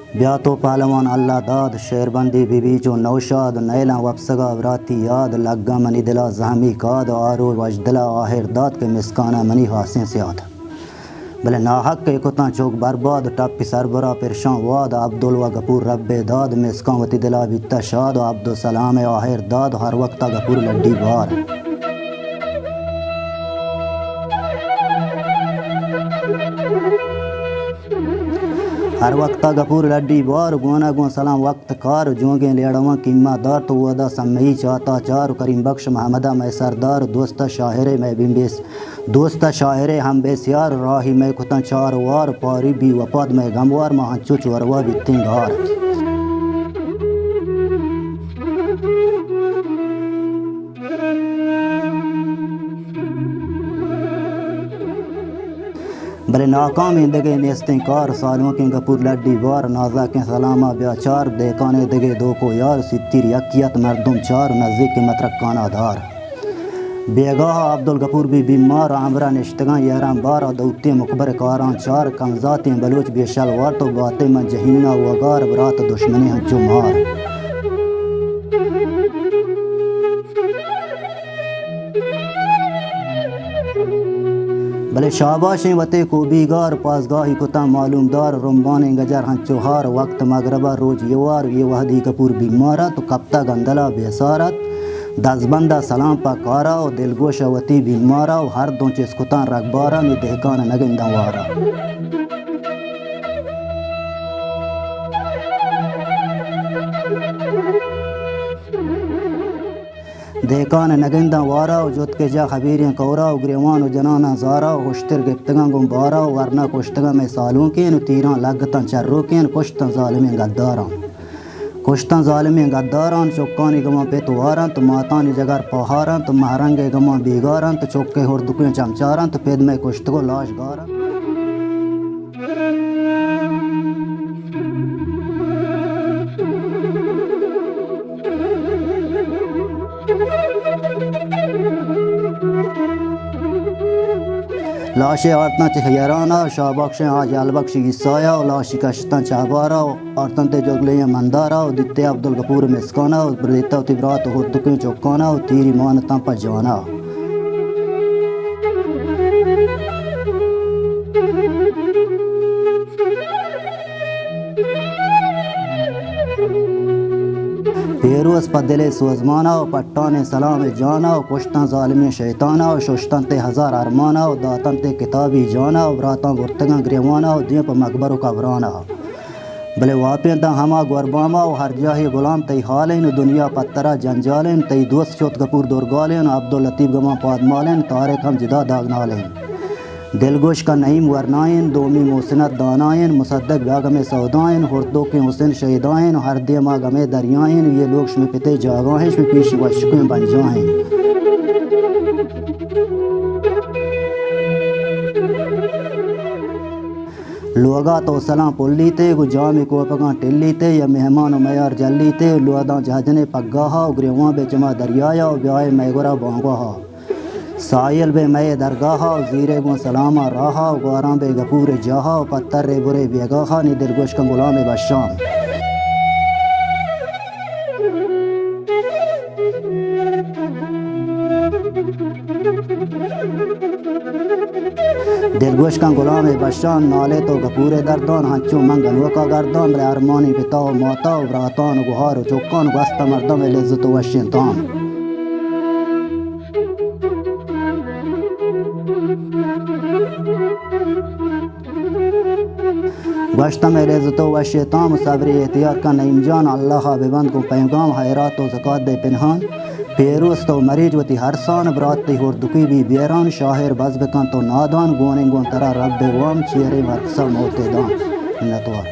ब्या तो पहलवान अल्लाह दाद शेरबंदी बीबी जो नौशाद नैला वपसगा वराती याद लग्गा मनी दिला जहमी काद आरो वजदला आहिर दाद के मिसकाना मनी हासें से आद भले नाहक के कुता चौक बर्बाद टप्पी सरबरा पिरशां वाद अब्दुल व गपूर रब्बे दाद मिसकां वती दिला बिता शाद अब्दुल सलाम आहिर दाद हर वक्त गपूर लड्डी बार हर वक्त गपूर लड्डी बार गोना गो सलाम वक्त कार जोगे लेड़वा कीमा दार तो वदा सम्मई चाहता चार करीम बख्श महमदा मैं सरदार दोस्त शाहरे मैं बिम्बेस दोस्त शाहरे हम बेसियार राही मैं खुता चार वार पारी भी वपाद मैं गमवार महाचो चोरवा बित्ते घार भले नाकाम दगे नेस्ते कार सालों के गपूर लड्डी बार नाजा के सलामा ब्याचार देकाने दगे दो को यार सित्तिर यकियत मरदुम चार नज़दीक के मतरकाना धार बेगाह अब्दुल गपूर भी बीमार आमरा निश्तगा याराम बार दौते मुकबर कारां चार कमजाते बलोच बेशलवार तो बातें में जहीना वगार बरात दुश्मनी हंचो मार भले शाबाशें वते को बीगार पासगाही कुता मालूमदार रुम्बान गजर हंचोहार वक्त मगरबा रोज येवार ये वहदी कपूर बीमारत कप्ता गंदला बेसारत दसबंदा सलाम पकारा और दिलगोशा वती बीमारा और हर दो चीज कुता रगबारा में दहकान नगिंदवारा देकान नगिंदा वारा जोत के जा खबीरियाँ कौरा ग्रेवान जनाना जारा खुश्तर गिफ्तगा गुम्बारा वरना कुश्तगा में सालों के तीरा लगता चर्रों के कुश्ता जालिम गद्दारा कुश्ता जालिम गद्दारा चौकानी गमा पेतवारा तो मातानी जगर पहारा तो महरंगे गमा बीगारा तो चौके हुरदुकें चमचारा तो पेद में कुश्त को लाश गारा लाशे आरतना चहराना शाहबख्श आज अलबख्श ईसाया और लाशी कश्ता चाबारा और तंते जोगले मंदारा और दित्ते अब्दुल गपूर मिसकाना और ब्रेता तिबरात हुरदुकें चौकाना और तीरी मानता पर जाना पेरोस पदले सोजमाना और पट्टान सलाम जाना और कुश्ता ज़ालिम शैताना और शुश्तन ते हज़ार अरमाना और दातन ते किताबी जाना और राता गुर्तगा ग्रेवाना और दिए पर मकबर कबराना भले वापियन ता हमा गुरबामा और हर जाही गुलाम तई हालेन दुनिया पत्तरा जंजालेन तई दोस्त चौथ गपूर दुर्गालेन अब्दुल लतीफ़ गमा पादमालेन तारिक हम जिदा दागनालेन दिलगोश का नईम वरनायन दोमी मोसनत दानायन मुसद्दक बागम सौदायन हुर्दों के हुसैन शहीदायन हर दिमा गमे दरियायन ये लोग शमे पिते जागाहें शमे पीश वशकें बन जाएं लोगा तो सलाम पुल्ली ते गुजामी कोपगा टिल्ली ते या मेहमान मैार जल्ली ते लुआदा जहाजने पग्गाहा ग्रेवा बेचमा दरियाया ब्याह मैगुरा बांगाहा सायल बे मय दरगाहा ज़ीरे गो सलामा राहा ग्वारा बे गपूर जहा पत्थर रे बुरे बेगाहा नि दिलगोश का गुलाम बशाम दिलगोश का गुलाम बशाम नाले तो गपूरे दर्दान हंचो मंगनों का गर्दान रे अरमानी पिताओ माता ब्रातान गुहार चौकान गस्ता मर्दम लिज्जत व शैतान गश्ता में रेज़तो व शैतान सब्र एहतियार का नईम जान अल्लाह बेबंद को पैगाम हैरात व ज़कात दे पिनहान पेरूस तो मरीज वती हरसान बरात ती हुरदुकी भी बेरान शाहिर बज़ बेकान तो नादान गोने गोन तरा रब वाम चेहरे मरकसा मोते दान नतवा